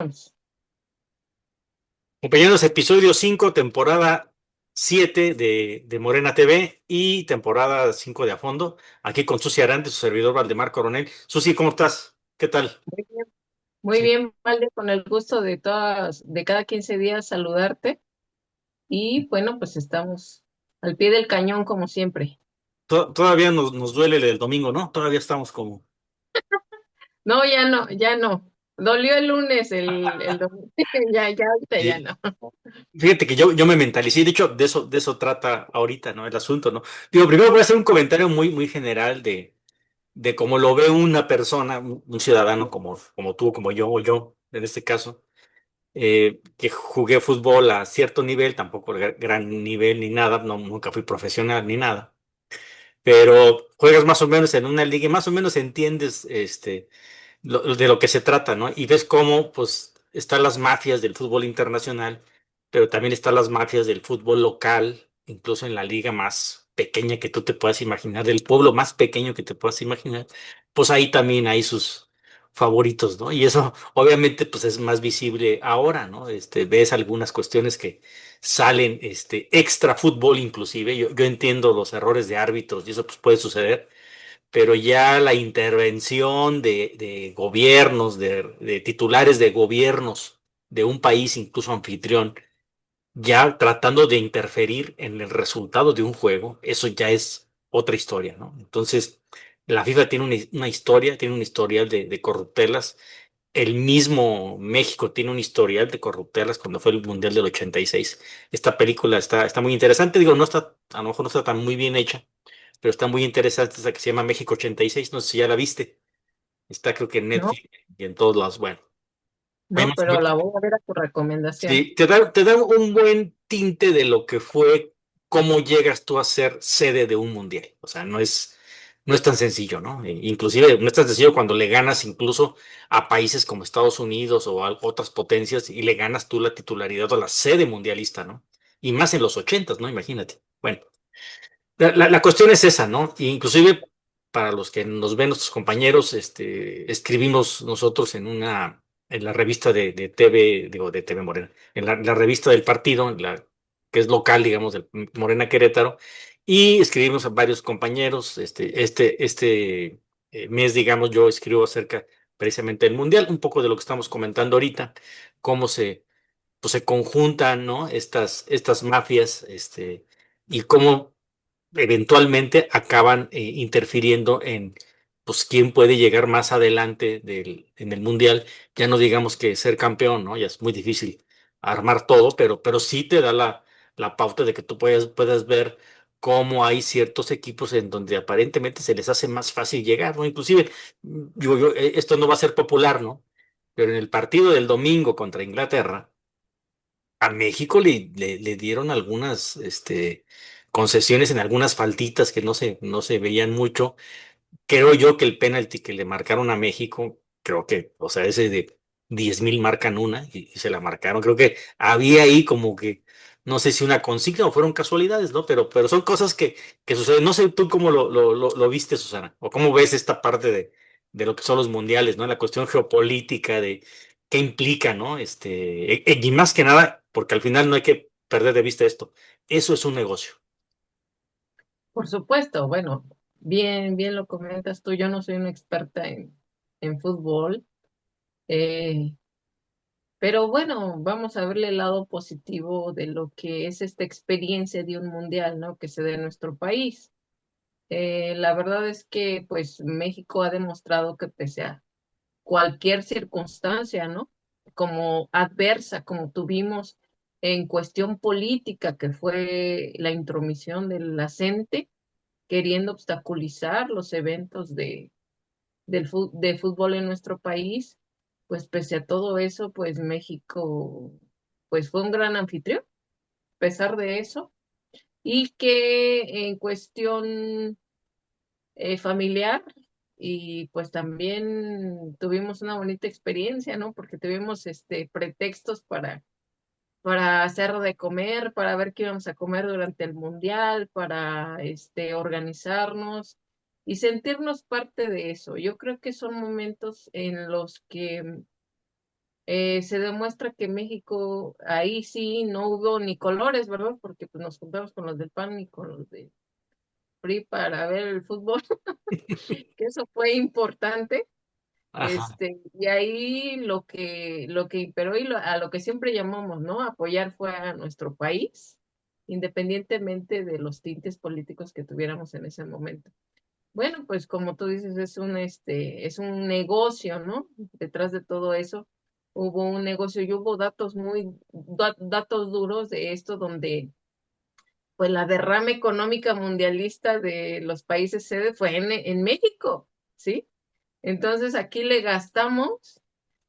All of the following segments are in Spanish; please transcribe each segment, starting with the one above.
estamos? Compañeros, episodio 5, temporada 7 de Morena TV y temporada 5 de A Fondo. Aquí con Susi Arante, su servidor Valdemar Coronel. Susi, ¿cómo estás? ¿Qué tal? Muy Sí. bien, Valde, con el gusto de cada 15 días saludarte. Y bueno, pues estamos al pie del cañón como siempre. Todavía nos duele el domingo, ¿no? Todavía estamos como... No, ya no, ya no. Dolió el lunes, el domingo. Ya, ahorita ya Sí. no. Fíjate que yo me mentalicé, de hecho, de eso trata ahorita, ¿no? El asunto, ¿no? Digo, primero voy a hacer un comentario muy general de cómo lo ve una persona, un ciudadano como tú, como yo, o yo, en este caso. Que jugué fútbol a cierto nivel, tampoco gran nivel ni nada, no, nunca fui profesional ni nada, pero juegas más o menos en una liga y más o menos entiendes de lo que se trata, ¿no? Y ves cómo, pues, están las mafias del fútbol internacional, pero también están las mafias del fútbol local, incluso en la liga más pequeña que tú te puedas imaginar, del pueblo más pequeño que te puedas imaginar, pues ahí también hay sus favoritos, ¿no? Y eso, obviamente, pues es más visible ahora, ¿no? Ves algunas cuestiones que salen, extra fútbol inclusive, yo entiendo los errores de árbitros y eso pues puede suceder, pero ya la intervención de gobiernos, de titulares de gobiernos de un país, incluso anfitrión, ya tratando de interferir en el resultado de un juego, eso ya es otra historia, ¿no? Entonces, la FIFA tiene una historia, tiene un historial de corruptelas. El mismo México tiene un historial de corruptelas cuando fue el Mundial del 86. Esta película está muy interesante, digo, no está, a lo mejor no está tan muy bien hecha, pero está muy interesante esa que se llama México 86, no sé si ya la viste, está creo que en No, Netflix y en todos lados, bueno, ahí no, más o pero menos, la voy a ver a tu recomendación. sí, te da un buen tinte de lo que fue, cómo llegas tú a ser sede de un mundial, o sea, no es tan sencillo, ¿no? Inclusive no es tan sencillo cuando le ganas incluso a países como Estados Unidos o a otras potencias y le ganas tú la titularidad o la sede mundialista, ¿no? Y más en los ochentas, ¿no? Imagínate. Bueno. La cuestión es esa, ¿no? Y inclusive para los que nos ven nuestros compañeros, escribimos nosotros en la revista de TV, digo, de TV Morena, en la revista del partido, que es local, digamos, del Morena Querétaro, y escribimos a varios compañeros, mes, digamos, yo escribo acerca precisamente del Mundial, un poco de lo que estamos comentando ahorita, cómo pues, se conjuntan, ¿no? Estas mafias, y cómo eventualmente acaban interfiriendo en pues quién puede llegar más adelante en el mundial. Ya no digamos que ser campeón, ¿no? Ya es muy difícil armar todo, pero sí te da la pauta de que tú puedas ver cómo hay ciertos equipos en donde aparentemente se les hace más fácil llegar, ¿no? Inclusive, esto no va a ser popular, ¿no? Pero en el partido del domingo contra Inglaterra, a México le dieron algunas concesiones en algunas faltitas que no se veían mucho. Creo yo que el penalti que le marcaron a México, creo que, o sea, ese de 10,000 marcan una y se la marcaron. Creo que había ahí como que, no sé si una consigna o fueron casualidades, ¿no? Pero son cosas que suceden. No sé tú cómo lo viste, Susana, o cómo ves esta parte de lo que son los mundiales, ¿no? La cuestión geopolítica de qué implica, ¿no? Y más que nada, porque al final no hay que perder de vista esto. Eso es un negocio. Por supuesto, bueno, bien lo comentas tú. Yo no soy una experta en fútbol. eh, Pero bueno, vamos a verle el lado positivo de lo que es esta experiencia de un mundial, ¿no? Que se da en nuestro país. La verdad es que pues México ha demostrado que pese a cualquier circunstancia, ¿no? Como adversa, como tuvimos en cuestión política, que fue la intromisión de la gente queriendo obstaculizar los eventos de fútbol en nuestro país, pues pese a todo eso, pues México pues fue un gran anfitrión, a pesar de eso, y que en cuestión familiar, y pues también tuvimos una bonita experiencia, ¿no? Porque tuvimos pretextos para hacer de comer, para ver qué íbamos a comer durante el mundial, para organizarnos y sentirnos parte de eso. Yo creo que son momentos en los que Se demuestra que México ahí sí no hubo ni colores, ¿verdad? Porque pues, nos juntamos con los del PAN y con los del PRI para ver el fútbol, que eso fue importante. Ajá. Y ahí lo que imperó y a lo que siempre llamamos, ¿no? Apoyar fue a nuestro país, independientemente de los tintes políticos que tuviéramos en ese momento. Bueno, pues como tú dices, es un negocio, ¿no? Detrás de todo eso hubo un negocio y hubo datos duros de esto donde, pues la derrama económica mundialista de los países sede fue en México, ¿sí? Entonces aquí le gastamos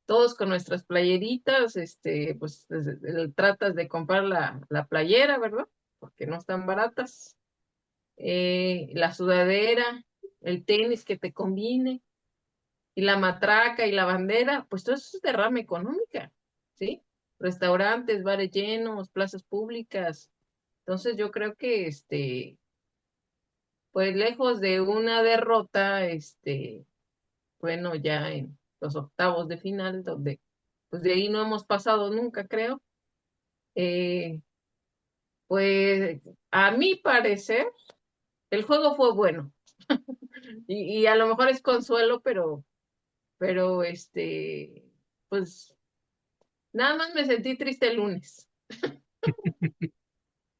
todos con nuestras playeritas, pues tratas de comprar la playera, ¿verdad? Porque no están baratas. La sudadera, el tenis que te combine, y la matraca y la bandera, pues todo eso es derrama económica, ¿sí? Restaurantes, bares llenos, plazas públicas. Entonces yo creo que, pues lejos de una derrota, bueno, ya en los octavos de final, donde pues de ahí no hemos pasado nunca, creo. eh, pues a mi parecer, el juego fue bueno. Y a lo mejor es consuelo, pero pues nada más me sentí triste el lunes.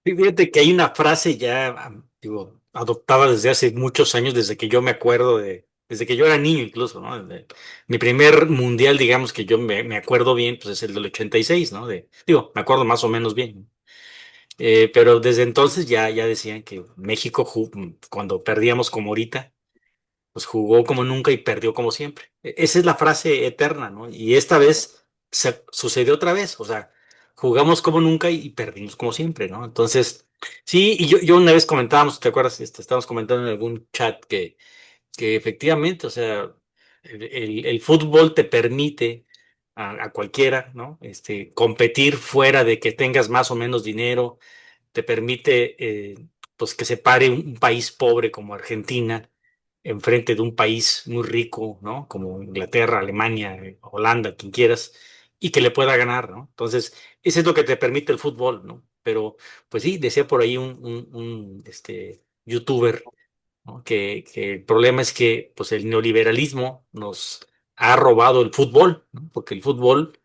Fíjate que hay una frase ya, digo, adoptada desde hace muchos años, desde que yo me acuerdo desde que yo era niño incluso, ¿no? Mi primer mundial, digamos que yo me acuerdo bien, pues es el del 86, ¿no? Digo, me acuerdo más o menos bien. Pero desde entonces ya decían que México, cuando perdíamos como ahorita, pues jugó como nunca y perdió como siempre. Esa es la frase eterna, ¿no? Y esta vez sucedió otra vez, o sea, jugamos como nunca y perdimos como siempre, ¿no? Entonces, sí, y yo una vez comentábamos, ¿te acuerdas? Estábamos comentando en algún chat que efectivamente, o sea, el fútbol te permite a cualquiera, ¿no? Competir fuera de que tengas más o menos dinero, te permite pues que se pare un país pobre como Argentina enfrente de un país muy rico, ¿no? Como Inglaterra, Alemania, Holanda, quien quieras, y que le pueda ganar, ¿no? Entonces, eso es lo que te permite el fútbol, ¿no? Pero, pues sí, decía por ahí un youtuber, ¿no? Que el problema es que pues el neoliberalismo nos ha robado el fútbol, ¿no? Porque el fútbol,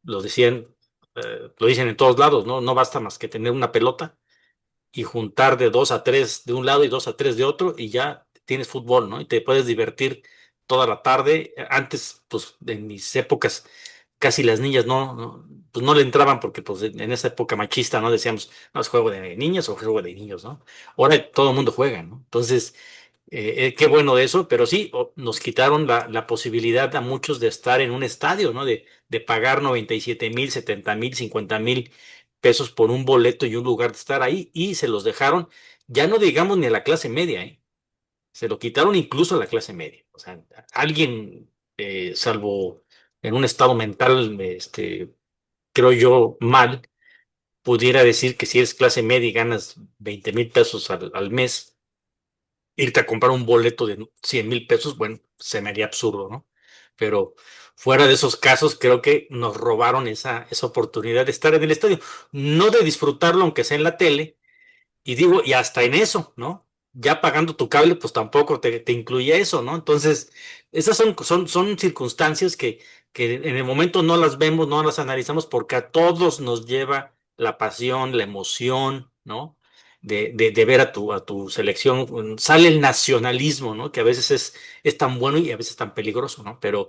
lo decían, lo dicen en todos lados, ¿no? No basta más que tener una pelota y juntar de dos a tres de un lado y dos a tres de otro y ya tienes fútbol, ¿no? Y te puedes divertir toda la tarde. Antes, pues en mis épocas, casi las niñas pues no le entraban porque pues en esa época machista, ¿no? Decíamos, no, es juego de niñas o juego de niños, ¿no? Ahora todo el mundo juega, ¿no? Entonces, qué bueno eso, pero sí, nos quitaron la posibilidad a muchos de estar en un estadio, ¿no? De pagar 97,000, 70,000, 50,000 pesos por un boleto y un lugar de estar ahí, y se los dejaron, ya no digamos ni a la clase media, ¿eh? Se lo quitaron incluso a la clase media. O sea, alguien, salvo en un estado mental, creo yo, mal, pudiera decir que si eres clase media y ganas 20,000 pesos al mes, irte a comprar un boleto de 100,000 pesos, bueno, se me haría absurdo, ¿no? Pero fuera de esos casos, creo que nos robaron esa oportunidad de estar en el estadio, no de disfrutarlo, aunque sea en la tele, y digo, y hasta en eso, ¿no? Ya pagando tu cable, pues tampoco te incluye eso, ¿no? Entonces, esas son circunstancias que en el momento no las vemos, no las analizamos, porque a todos nos lleva la pasión, la emoción, ¿no? De ver a tu selección. Sale el nacionalismo, ¿no? Que a veces es tan bueno y a veces tan peligroso, ¿no? Pero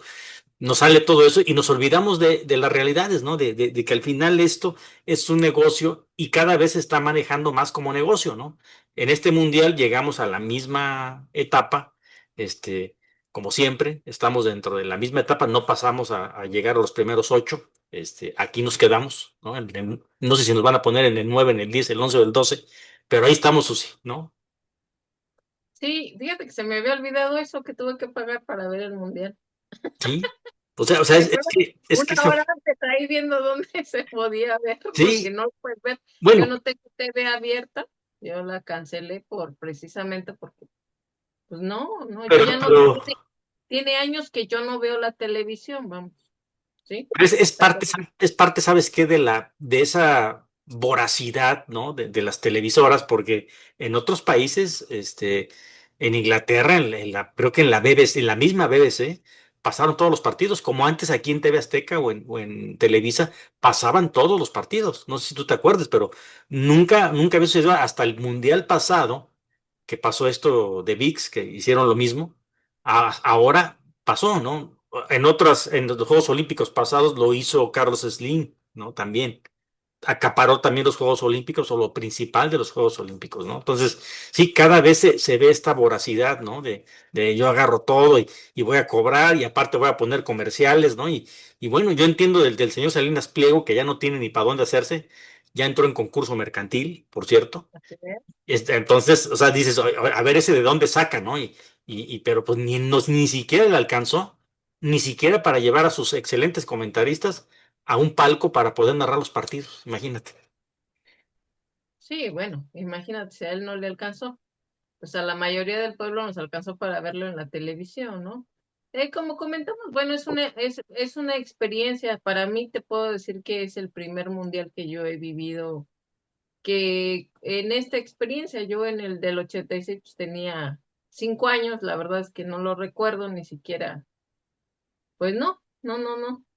nos sale todo eso y nos olvidamos de las realidades, ¿no? De que al final esto es un negocio y cada vez se está manejando más como negocio, ¿no? En este mundial llegamos a la misma etapa, este, como siempre, estamos dentro de la misma etapa, no pasamos a llegar a los primeros ocho, aquí nos quedamos, ¿no? No sé si nos van a poner en el 9, en el 10, el 11 o el 12, pero ahí estamos, Susi, ¿no? Sí, fíjate que se me había olvidado eso que tuve que pagar para ver el mundial. Sí. O sea, Me es acuerdo que, es una que eso, hora antes ahí viendo dónde se podía ver, porque sí, no lo puedes ver. Yo bueno, no tengo TV abierta, yo la cancelé precisamente porque, pues no, no, yo pero, ya no, pero tiene años que yo no veo la televisión, vamos. ¿sí? Es ¿Estás parte, de acuerdo? es parte, ¿sabes qué? De esa voracidad, ¿no? De las televisoras, porque en otros países, en Inglaterra, creo que en la BBC, en la misma BBC, pasaron todos los partidos, como antes aquí en TV Azteca o en Televisa, pasaban todos los partidos. No sé si tú te acuerdas, pero nunca había sucedido hasta el Mundial pasado, que pasó esto de ViX, que hicieron lo mismo. Ahora pasó, ¿no? En los Juegos Olímpicos pasados lo hizo Carlos Slim, ¿no? También acaparó también los Juegos Olímpicos o lo principal de los Juegos Olímpicos, ¿no? Entonces, sí, cada vez se ve esta voracidad, ¿no? De yo agarro todo y voy a cobrar y aparte voy a poner comerciales, ¿no? Y bueno, yo entiendo del señor Salinas Pliego que ya no tiene ni para dónde hacerse, ya entró en concurso mercantil, por cierto. Así es. Entonces, o sea, dices, a ver ese de dónde saca, ¿no? Pero pues ni siquiera le alcanzó, ni siquiera para llevar a sus excelentes comentaristas a un palco para poder narrar los partidos, imagínate. Sí, bueno, imagínate si a él no le alcanzó. Pues a la mayoría del pueblo nos alcanzó para verlo en la televisión, ¿no? Como comentamos, bueno, es una experiencia. Para mí te puedo decir que es el primer mundial que yo he vivido, que en esta experiencia, yo en el del 86 pues, tenía 5 años, la verdad es que no lo recuerdo ni siquiera, pues no.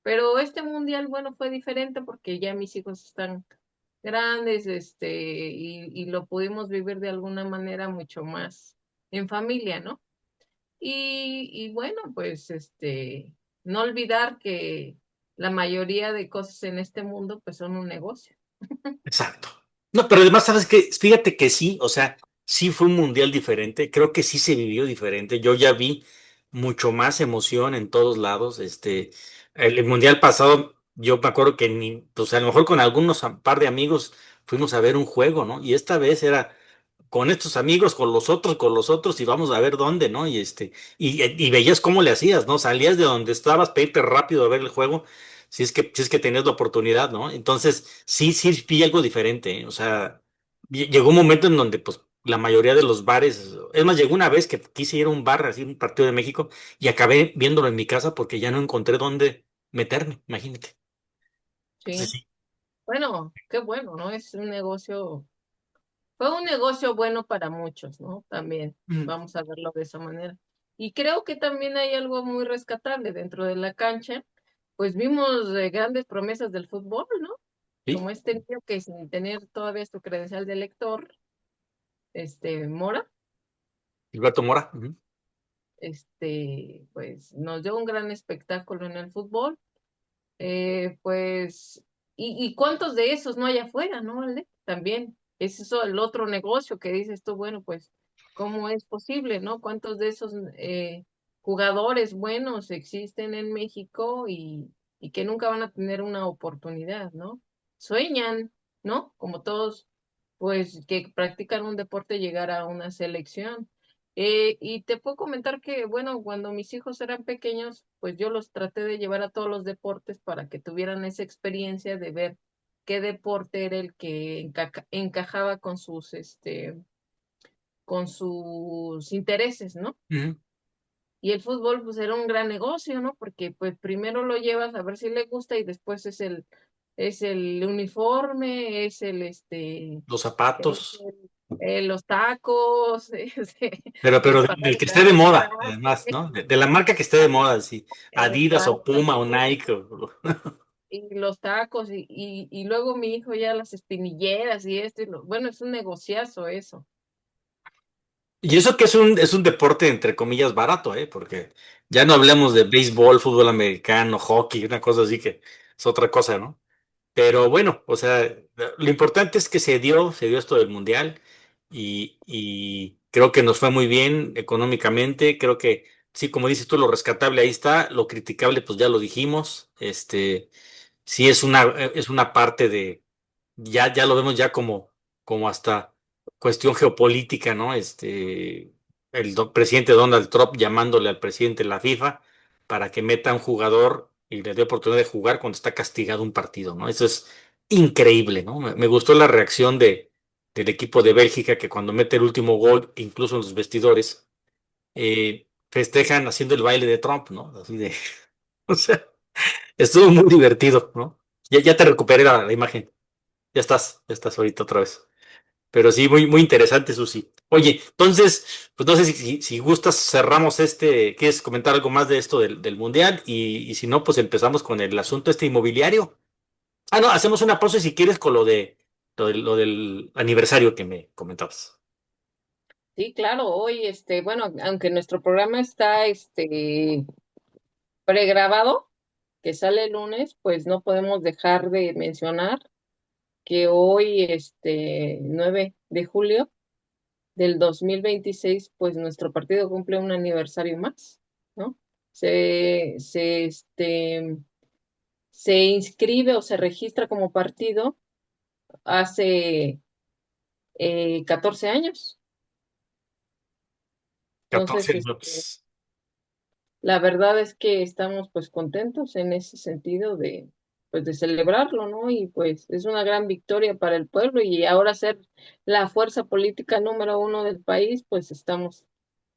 Pero este mundial, bueno, fue diferente porque ya mis hijos están grandes, y lo pudimos vivir de alguna manera mucho más en familia, ¿no? Y bueno, pues no olvidar que la mayoría de cosas en este mundo pues son un negocio. Exacto. No, pero además, ¿sabes qué? Fíjate que sí, o sea, sí fue un mundial diferente, creo que sí se vivió diferente. Yo ya vi mucho más emoción en todos lados. El mundial pasado, yo me acuerdo que ni, pues a lo mejor con algunos par de amigos fuimos a ver un juego, ¿no? Y esta vez era con estos amigos, con los otros, y vamos a ver dónde, ¿no? Y veías cómo le hacías, ¿no? Salías de donde estabas para irte rápido a ver el juego, si es que tenías la oportunidad, ¿no? Entonces, sí vi algo diferente, ¿eh? O sea, llegó un momento en donde, pues, la mayoría de los bares, es más, llegó una vez que quise ir a un bar, así, un partido de México, y acabé viéndolo en mi casa porque ya no encontré dónde meterme, imagínate. Entonces, Sí, sí. bueno, qué bueno, ¿no? Fue un negocio bueno para muchos, ¿no? También Mm, vamos a verlo de esa manera. Y creo que también hay algo muy rescatable dentro de la cancha, pues vimos grandes promesas del fútbol, ¿no? Como sí, este niño que sin tener todavía su credencial de lector, Mora, Gilberto Mora. Ujú. pues nos dio un gran espectáculo en el fútbol. Pues, y cuántos de esos no hay afuera, ¿no, Ale? También, es eso el otro negocio que dices tú, bueno, pues, ¿cómo es posible, no? ¿Cuántos de esos jugadores buenos existen en México y que nunca van a tener una oportunidad, ¿no? Sueñan, ¿no? Como todos, pues, que practican un deporte, llegar a una selección. Y te puedo comentar que, bueno, cuando mis hijos eran pequeños, pues yo los traté de llevar a todos los deportes para que tuvieran esa experiencia de ver qué deporte era el que encajaba con sus intereses, ¿no? Ujú. Y el fútbol, pues era un gran negocio, ¿no? Porque pues primero lo llevas a ver si le gusta y después es el uniforme, Los es zapatos. los tacos, Pero el del que esté pagar de el moda, además, traje, ¿no? De la marca que esté de moda, sí. Adidas o exacto, Puma o Nike. y los tacos, y luego mi hijo ya las espinilleras y bueno, es un negociazo eso. Y eso que es un deporte, entre comillas, barato, ¿eh? Porque ya no hablemos de béisbol, fútbol americano, hockey, una cosa así que es otra cosa, ¿no? Pero bueno, o sea, lo importante es que se dio esto del mundial y creo que nos fue muy bien económicamente. Creo que sí, como dices tú, lo rescatable ahí está, lo criticable, pues ya lo dijimos. Sí es una parte de, ya lo vemos ya como hasta cuestión geopolítica, ¿no? El presidente Donald Trump llamándole al presidente de la FIFA para que meta a un jugador y le dé oportunidad de jugar cuando está castigado un partido, ¿no? Eso es increíble, ¿no? Me gustó la reacción del equipo de Bélgica que cuando mete el último gol, incluso en los vestidores, festejan haciendo el baile de Trump, ¿no? Así de, o sea. Estuvo muy divertido, ¿no? Ya te recuperé la imagen. Ya estás ahorita otra vez. Pero sí, muy, muy interesante, Susi. Oye, entonces, pues no sé si gustas, cerramos ¿quieres comentar algo más de esto del Mundial? Y si no, pues empezamos con el asunto este inmobiliario. Ah, no, hacemos una pausa si quieres con lo del aniversario que me comentabas. Sí, claro, hoy, bueno, aunque nuestro programa está, pregrabado, que sale el lunes, pues no podemos dejar de mencionar que hoy, 9 de julio del 2026, pues nuestro partido cumple un aniversario más, ¿no? Se, se, este, se inscribe o se registra como partido hace 14 años. 14 Entonces, minutos. la verdad es que estamos pues contentos en ese sentido de pues de celebrarlo, ¿no? Y pues es una gran victoria para el pueblo y ahora ser la fuerza política número uno del país, pues estamos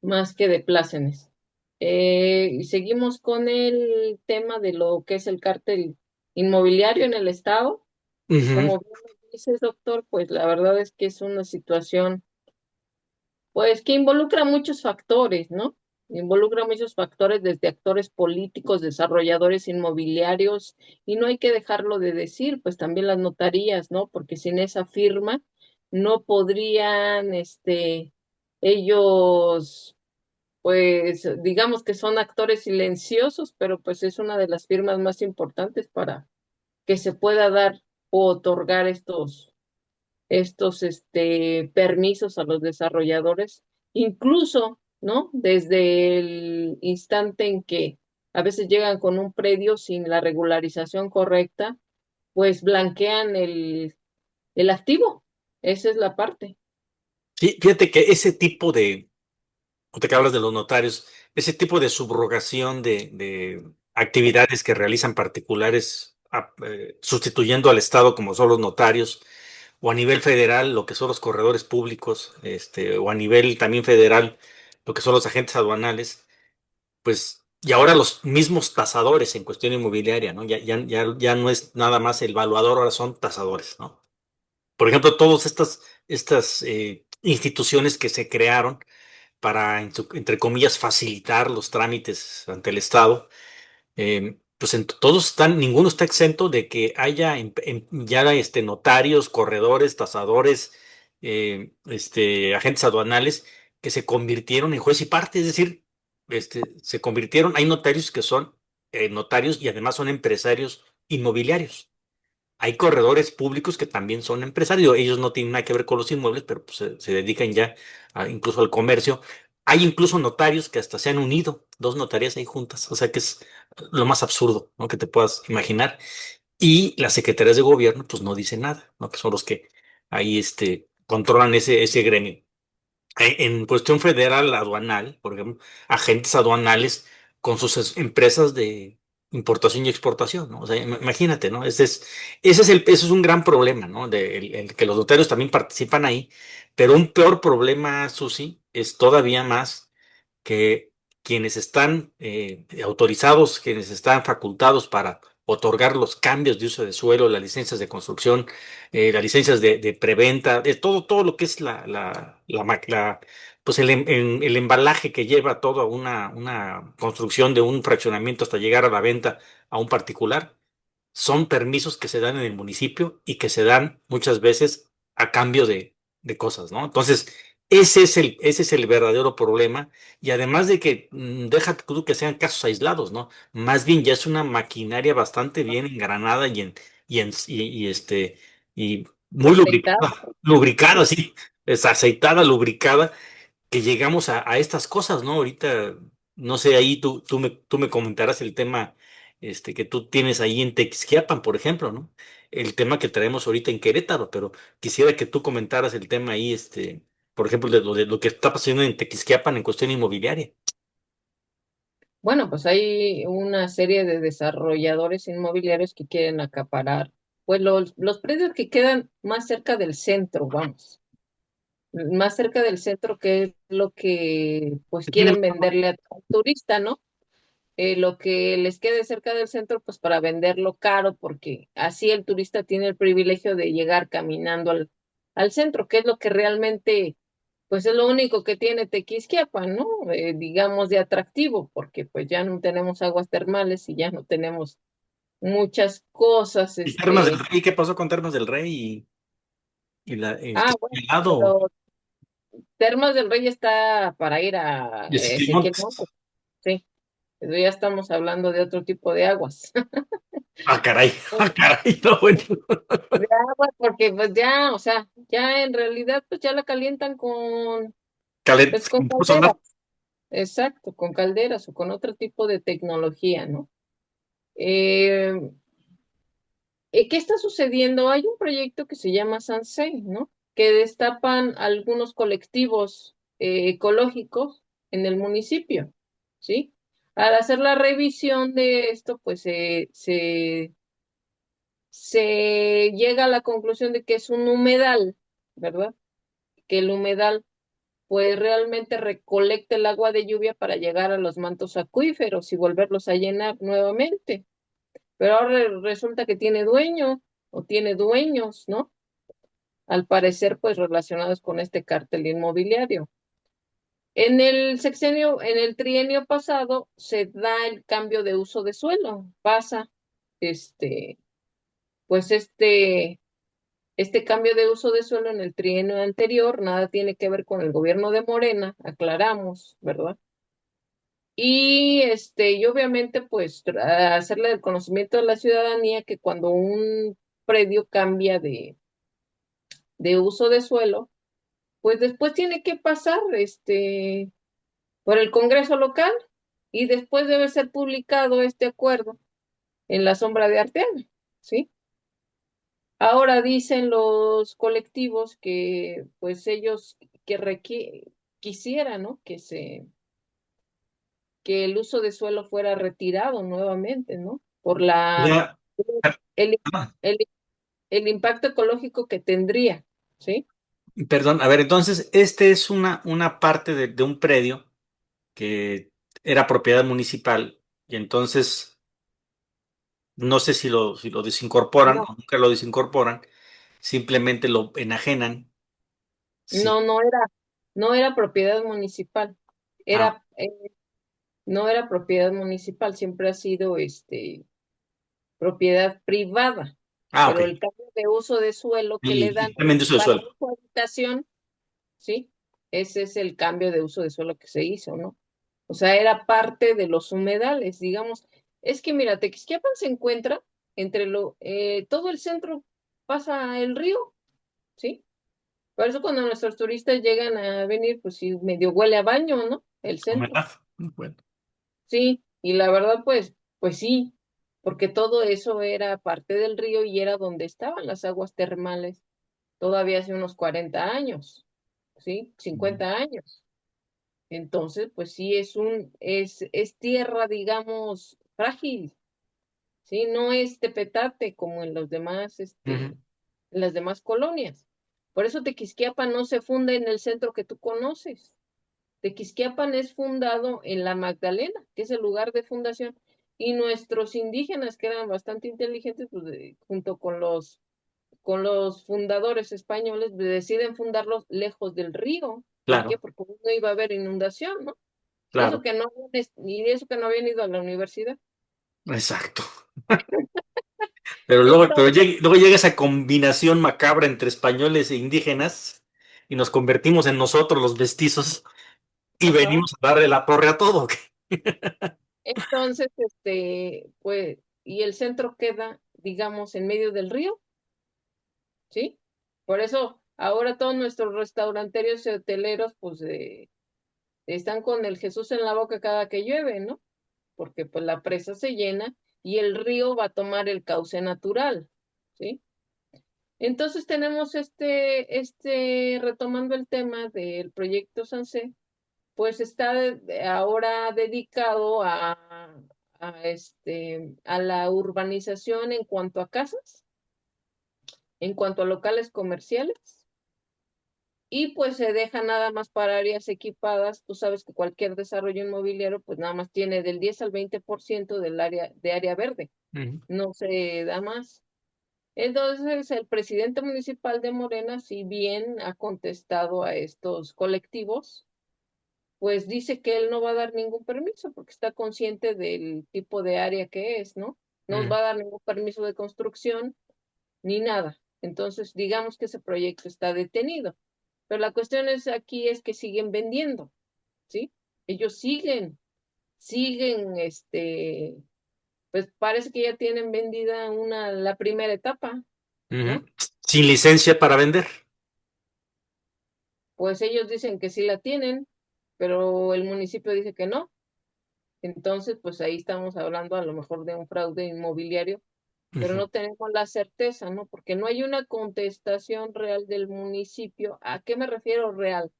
más que de plácemes. Y seguimos con el tema de lo que es el cártel inmobiliario en el estado. Ujú. Como bien lo dices, doctor, pues la verdad es que es una situación pues que involucra muchos factores, ¿no? Involucra muchos factores desde actores políticos, desarrolladores inmobiliarios, y no hay que dejarlo de decir, pues también las notarías, ¿no? Porque sin esa firma no podrían, ellos, pues digamos que son actores silenciosos, pero pues es una de las firmas más importantes para que se pueda dar o otorgar estos permisos a los desarrolladores, incluso, ¿no? Desde el instante en que a veces llegan con un predio sin la regularización correcta, pues blanquean el activo. Esa es la parte. Sí, fíjate que ese tipo ahorita que hablas de los notarios, ese tipo de subrogación de actividades que realizan particulares sustituyendo al Estado como son los notarios, o a nivel federal lo que son los corredores públicos, o a nivel también federal lo que son los agentes aduanales, pues, y ahora los mismos tasadores en cuestión inmobiliaria, ¿no? Ya no es nada más el evaluador, ahora son tasadores, ¿no? Por ejemplo, todas estas instituciones que se crearon para, entre comillas, facilitar los trámites ante el Estado, pues todos están, ninguno está exento de que haya ya notarios, corredores, tasadores, agentes aduanales que se convirtieron en juez y parte, es decir, se convirtieron, hay notarios que son notarios y además son empresarios inmobiliarios. Hay corredores públicos que también son empresarios. Ellos no tienen nada que ver con los inmuebles, pero pues, se dedican ya incluso al comercio. Hay incluso notarios que hasta se han unido, dos notarías ahí juntas. O sea que es lo más absurdo, ¿no? Que te puedas imaginar. Y las secretarías de gobierno, pues no dicen nada, ¿no? Que son los que ahí controlan ese gremio. En cuestión federal, aduanal, por ejemplo, agentes aduanales con sus empresas de importación y exportación, ¿no? O sea, imagínate, ¿no? Ese es un gran problema, ¿no? El que los notarios también participan ahí, pero un peor problema, Susi, es todavía más que quienes están autorizados, quienes están facultados para otorgar los cambios de uso de suelo, las licencias de construcción, las licencias de preventa, de todo lo que es pues el embalaje que lleva toda una construcción de un fraccionamiento hasta llegar a la venta a un particular son permisos que se dan en el municipio y que se dan muchas veces a cambio de cosas, ¿no? Entonces, ese es el verdadero problema. Y además de que deja tú que sean casos aislados, ¿no? Más bien ya es una maquinaria bastante bien engranada y muy Aceitado. lubricada, sí, es aceitada, lubricada que llegamos a estas cosas, ¿no? Ahorita, no sé, ahí tú me comentarás el tema que tú tienes ahí en Tequisquiapan, por ejemplo, ¿no? El tema que traemos ahorita en Querétaro, pero quisiera que tú comentaras el tema ahí, por ejemplo, de lo que está pasando en Tequisquiapan en cuestión inmobiliaria. Bueno, pues hay una serie de desarrolladores inmobiliarios que quieren acaparar, pues los predios que quedan más cerca del centro, vamos, más cerca del centro, que es lo que pues Que tiene quieren venderle al turista, ¿no? lo que les quede cerca del centro, pues para venderlo caro, porque así el turista tiene el privilegio de llegar caminando al centro, que es lo que realmente, pues es lo único que tiene Tequisquiapan, ¿no? Digamos de atractivo, porque pues ya no tenemos aguas termales y ya no tenemos muchas cosas, ¿Y Termas del Rey? ¿Qué pasó con Termas del Rey y el bueno, helado? pero Termas del Rey está para ir a Y el Ezequiel Montes. Montes, sí, pero ya estamos hablando de otro tipo de aguas. Ah, caray, ah, caray, no, bueno. De agua, porque pues ya, o sea, ya en realidad pues ya la calientan pues con Con puro sonar. calderas, exacto, con calderas o con otro tipo de tecnología, ¿no? Eh, ¿Qué está sucediendo? Hay un proyecto que se llama Sansei, ¿no? Que destapan algunos colectivos ecológicos en el municipio, ¿sí? Al hacer la revisión de esto, pues se llega a la conclusión de que es un humedal, ¿verdad? Que el humedal pues realmente recolecta el agua de lluvia para llegar a los mantos acuíferos y volverlos a llenar nuevamente. Pero ahora resulta que tiene dueño o tiene dueños, ¿no? Al parecer, pues relacionados con este cártel inmobiliario. En el trienio pasado se da el cambio de uso de suelo. Pasa, este, pues este cambio de uso de suelo en el trienio anterior, nada tiene que ver con el gobierno de Morena, aclaramos, ¿verdad? Y obviamente, pues, hacerle el conocimiento a la ciudadanía que cuando un predio cambia de uso de suelo, pues después tiene que pasar, por el Congreso local y después debe ser publicado este acuerdo en la sombra de Arteaga, ¿sí? Ahora dicen los colectivos que, pues, ellos quisieran, ¿no? Que el uso de suelo fuera retirado nuevamente, ¿no? Por Ya, el, ah, el, el impacto ecológico que tendría, ¿sí? perdón, a ver, entonces, este es una parte de un predio que era propiedad municipal y entonces no sé si lo desincorporan No, o nunca lo desincorporan, simplemente lo enajenan. Sí. no, no era propiedad municipal, Ah, era, no era propiedad municipal, siempre ha sido, propiedad privada, ok. pero el cambio de uso de suelo que le dan Y también de uso de para suelo. uso habitación, ¿sí? Ese es el cambio de uso de suelo que se hizo, ¿no? O sea, era parte de los humedales, digamos. Es que mira, Tequisquiapan se encuentra todo el centro pasa el río, ¿sí? Por eso cuando nuestros turistas llegan a venir, pues sí, medio huele a baño, ¿no? El centro. Humedad. Bueno. Sí, y la verdad, pues sí, porque todo eso era parte del río y era donde estaban las aguas termales todavía hace unos 40 años, ¿sí? 50 años. Entonces, pues sí, es tierra, digamos, frágil, ¿sí? No es tepetate como en Ujú. en las demás colonias. Por eso Tequisquiapan no se funda en el centro que tú conoces. Tequisquiapan es fundado en la Magdalena, que es el lugar de fundación, y nuestros indígenas, que eran bastante inteligentes, pues, junto con los fundadores españoles, deciden fundarlos lejos del río. ¿Por qué? Claro, Porque no iba a haber inundación, ¿no? Y eso claro. que no, ni eso que no habían ido a la universidad. Exacto. Entonces, Luego llega esa combinación macabra entre españoles e indígenas y nos convertimos en nosotros los mestizos y ajá, venimos a darle la torre a todo. entonces, pues, y el centro queda, digamos, en medio del río, ¿sí? Por eso ahora todos nuestros restauranterios y hoteleros, pues, están con el Jesús en la boca cada que llueve, ¿no? Porque pues la presa se llena y el río va a tomar el cauce natural, ¿sí? Entonces tenemos retomando el tema del proyecto Sanse, pues está ahora dedicado a la urbanización en cuanto a casas, en cuanto a locales comerciales y pues se deja nada más para áreas equipadas. Tú sabes que cualquier desarrollo inmobiliario pues nada más tiene del 10 al 20% del área de área verde, Ujú, no se da más. Entonces, el presidente municipal de Morena, si bien ha contestado a estos colectivos, pues dice que él no va a dar ningún permiso porque está consciente del tipo de área que es, ¿no? No ujú, va a dar ningún permiso de construcción ni nada. Entonces, digamos que ese proyecto está detenido. Pero la cuestión es aquí es que siguen vendiendo, ¿sí? Ellos siguen, pues parece que ya tienen vendida la primera etapa, ujú. ¿no? Sin licencia para vender. Pues ellos dicen que sí la tienen, pero el municipio dice que no. Entonces, pues ahí estamos hablando a lo mejor de un fraude inmobiliario, pero Ujú, no tenemos la certeza, ¿no? Porque no hay una contestación real del municipio. ¿A qué me refiero real?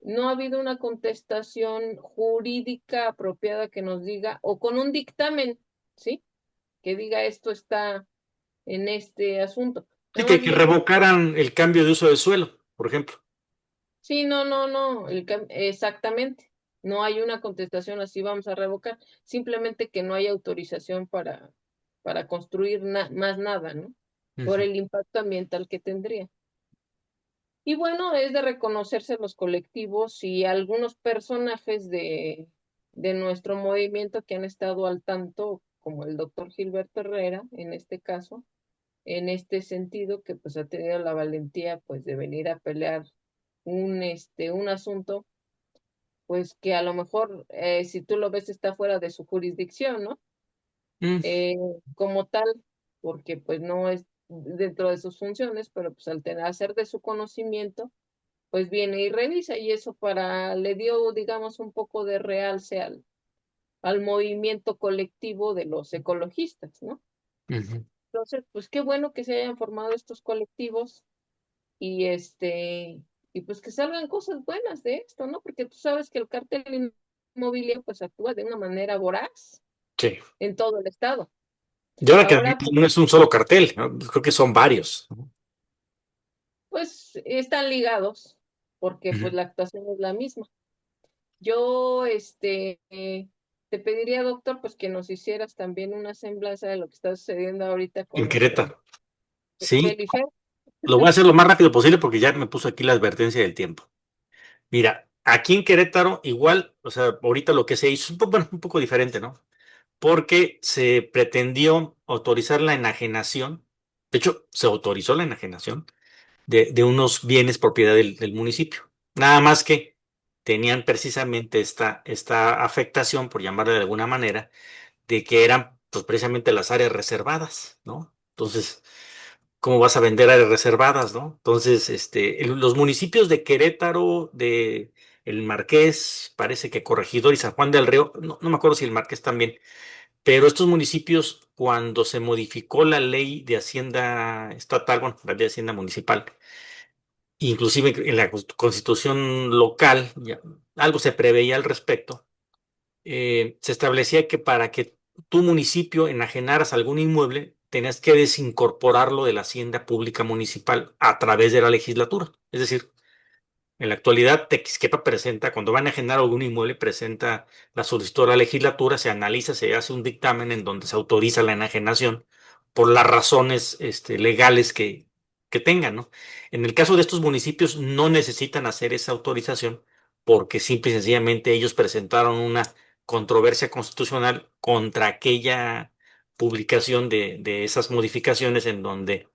No ha habido una contestación jurídica apropiada que nos diga, o con un dictamen, ¿sí? Que diga esto está en este asunto. sí, Nada más que viene, revocaran el cambio de uso de suelo, por ejemplo. sí, no, no, no, exactamente. No hay una contestación así, vamos a revocar. Simplemente que no hay autorización para construir más nada, ¿no? Por Ujú, el impacto ambiental que tendría. Y bueno, es de reconocerse los colectivos y algunos personajes de nuestro movimiento que han estado al tanto, como el doctor Gilberto Herrera, en este caso, en este sentido, que pues ha tenido la valentía pues de venir a pelear un asunto, pues que a lo mejor, si tú lo ves, está fuera de su jurisdicción, ¿no? mm, Eh, como tal, porque pues no es dentro de sus funciones, pero pues al tener, hacer de su conocimiento, pues viene y revisa y eso le dio, digamos, un poco de realce al movimiento colectivo de los ecologistas, ¿no? ujú. Entonces, pues qué bueno que se hayan formado estos colectivos y y pues que salgan cosas buenas de esto, ¿no? Porque tú sabes que el cártel inmobiliario pues actúa de una manera voraz Sí. en todo el estado. Y ahora que Ahora, no es un solo cartel, ¿no? Creo que son varios. pues están ligados porque pues Ujú. la actuación es la misma. Yo, te pediría, doctor, pues que nos hicieras también una semblanza de lo que está sucediendo ahorita En con nuestro Querétaro. Sí, Felife. lo voy a hacer lo más rápido posible porque ya me puso aquí la advertencia del tiempo. Mira, aquí en Querétaro, igual, o sea, ahorita lo que se hizo es bueno, un poco diferente, ¿no? Porque se pretendió autorizar la enajenación, de hecho, se autorizó la enajenación de unos bienes propiedad del municipio. Nada más que tenían precisamente esta afectación, por llamarla de alguna manera, de que eran pues, precisamente las áreas reservadas, ¿no? Entonces, ¿cómo vas a vender áreas reservadas, no? Entonces, los municipios de Querétaro, de El Marqués, parece que Corregidor y San Juan del Río, no me acuerdo si el Marqués también, pero estos municipios, cuando se modificó la ley de Hacienda estatal, bueno, la ley de Hacienda municipal, inclusive en la constitución local, algo se preveía al respecto, se establecía que para que tu municipio enajenaras algún inmueble, tenías que desincorporarlo de la hacienda pública municipal a través de la legislatura. Es decir, en la actualidad, Texquepa presenta, cuando van a enajenar algún inmueble, presenta la solicitud a la legislatura, se analiza, se hace un dictamen en donde se autoriza la enajenación por las razones legales que tengan, ¿no? En el caso de estos municipios, no necesitan hacer esa autorización porque simple y sencillamente ellos presentaron una controversia constitucional contra aquella publicación de esas modificaciones en donde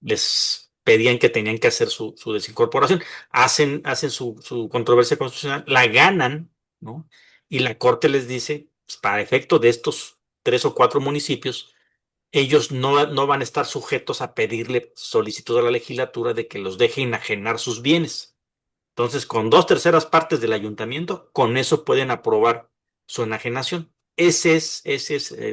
les pedían que tenían que hacer su desincorporación. Hacen su controversia constitucional, la ganan, ¿no? Y la Corte les dice, pues, para efecto de estos 3 o 4 municipios, ellos no van a estar sujetos a pedirle solicitud a la legislatura de que los deje enajenar sus bienes. Entonces, con 2/3 partes del ayuntamiento, con eso pueden aprobar su enajenación. Esa es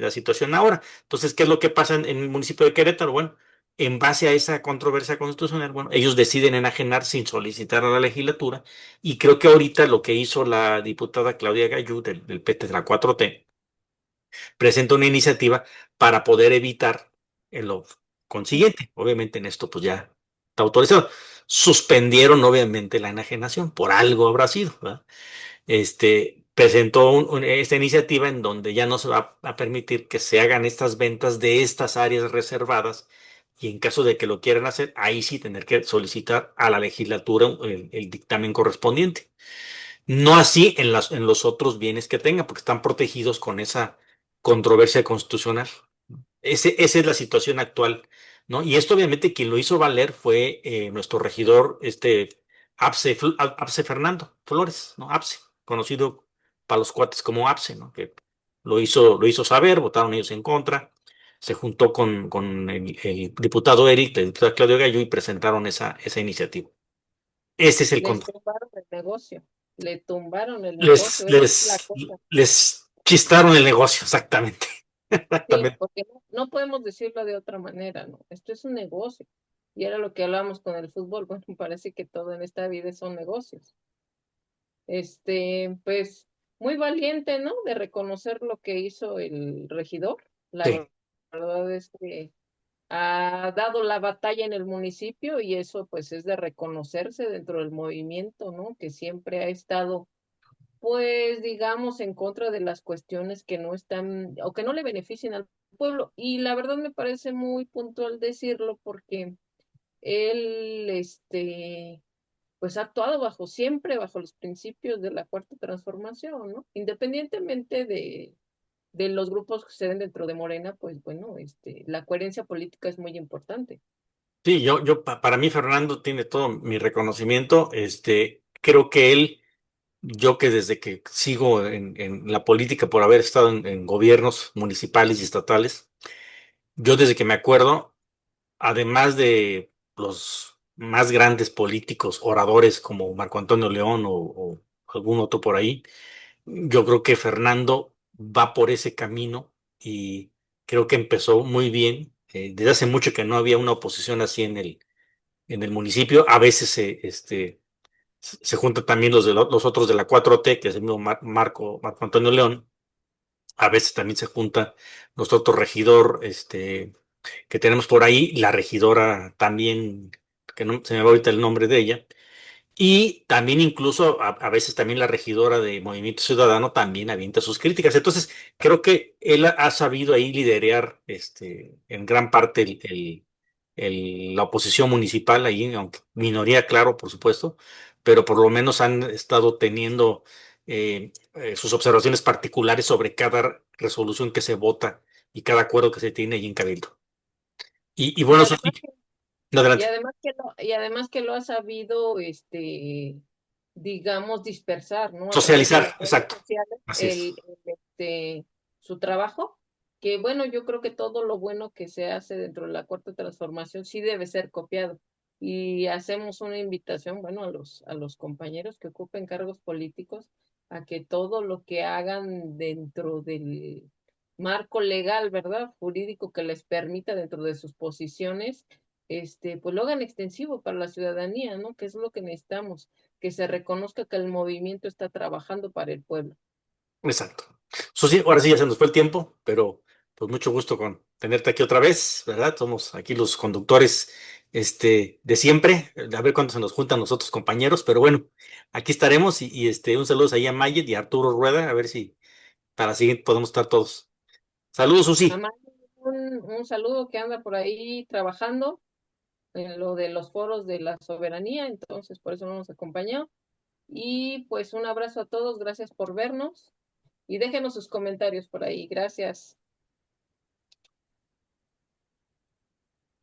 la situación ahora. Entonces, ¿qué es lo que pasa en el municipio de Querétaro? Bueno, en base a esa controversia constitucional, bueno, ellos deciden enajenar sin solicitar a la legislatura. Y creo que ahorita lo que hizo la diputada Claudia Gayú del PT de la 4T presenta una iniciativa para poder evitar lo consiguiente. Obviamente en esto pues ya está autorizado. suspendieron obviamente la enajenación, por algo habrá sido, ¿verdad? Presentó esta iniciativa en donde ya no se va a permitir que se hagan estas ventas de estas áreas reservadas y en caso de que lo quieran hacer, ahí sí tener que solicitar a la legislatura el dictamen correspondiente. No así en los otros bienes que tenga, porque están protegidos con esa controversia constitucional. Esa es la situación actual, ¿no? Y esto obviamente quien lo hizo valer fue nuestro regidor, Apse Fernando Flores, ¿no? Apse, conocido para los cuates como Apse, ¿no? Que lo hizo saber, votaron ellos en contra, se juntó con el diputado Eric, el diputado Claudio Gallo y presentaron esa iniciativa. Ese es el Les control. tumbaron el negocio, le tumbaron el Les, negocio, esa es la les, cosa. les chistaron el negocio, exactamente. Sí, Exactamente. porque no podemos decirlo de otra manera, ¿no? Esto es un negocio. Y era lo que hablábamos con el fútbol. Bueno, parece que todo en esta vida son negocios. Pues, muy valiente, ¿no? De reconocer lo que hizo el regidor. Sí. La verdad es que ha dado la batalla en el municipio y eso pues es de reconocerse dentro del movimiento, ¿no? Que siempre ha estado pues digamos, en contra de las cuestiones que no están o que no le beneficien al pueblo. Y la verdad me parece muy puntual decirlo porque él, pues ha actuado bajo siempre, bajo los principios de la Cuarta Transformación, ¿no? Independientemente de los grupos que se den dentro de Morena, pues bueno, la coherencia política es muy importante. Sí, para mí Fernando tiene todo mi reconocimiento. Creo que él, yo que desde que sigo en la política por haber estado en gobiernos municipales y estatales, yo desde que me acuerdo, además de los más grandes políticos, oradores como Marco Antonio León o algún otro por ahí, yo creo que Fernando va por ese camino y creo que empezó muy bien. Desde hace mucho que no había una oposición así en el municipio. A veces se juntan también los otros de la 4T, que es el mismo Marco Antonio León. A veces también se junta nuestro otro regidor, que tenemos por ahí, la regidora también, que no se me va ahorita el nombre de ella. Y también incluso a veces también la regidora de Movimiento Ciudadano también avienta sus críticas. Entonces, creo que él ha sabido ahí liderar en gran parte la oposición municipal, ahí, aunque minoría, claro, por supuesto, pero por lo menos han estado teniendo sus observaciones particulares sobre cada resolución que se vota y cada acuerdo que se tiene ahí en Cabildo. Y Y bueno, Susi, además Y adelante. además y además que lo ha sabido, digamos, dispersar, ¿no? A través de Socializar, las redes exacto. sociales, Así es. su trabajo, que bueno, yo creo que todo lo bueno que se hace dentro de la Cuarta Transformación sí debe ser copiado. Y hacemos una invitación, bueno, a los compañeros que ocupen cargos políticos a que todo lo que hagan dentro del marco legal, ¿verdad? Jurídico que les permita dentro de sus posiciones pues lo hagan extensivo para la ciudadanía, ¿no? Que es lo que necesitamos, que se reconozca que el movimiento está trabajando para el pueblo. Exacto. Susi, ahora sí ya se nos fue el tiempo, pero pues mucho gusto con tenerte aquí otra vez, ¿verdad? Somos aquí los conductores, de siempre. A ver cuándo se nos juntan los otros compañeros, pero bueno, aquí estaremos y un saludo ahí a Mayet y a Arturo Rueda, a ver si para la siguiente podemos estar todos. Saludos, Susi. Mamá, un saludo que anda por ahí trabajando en lo de los foros de la soberanía, entonces por eso no nos acompañó. Y pues un abrazo a todos, gracias por vernos y déjenos sus comentarios por ahí, gracias.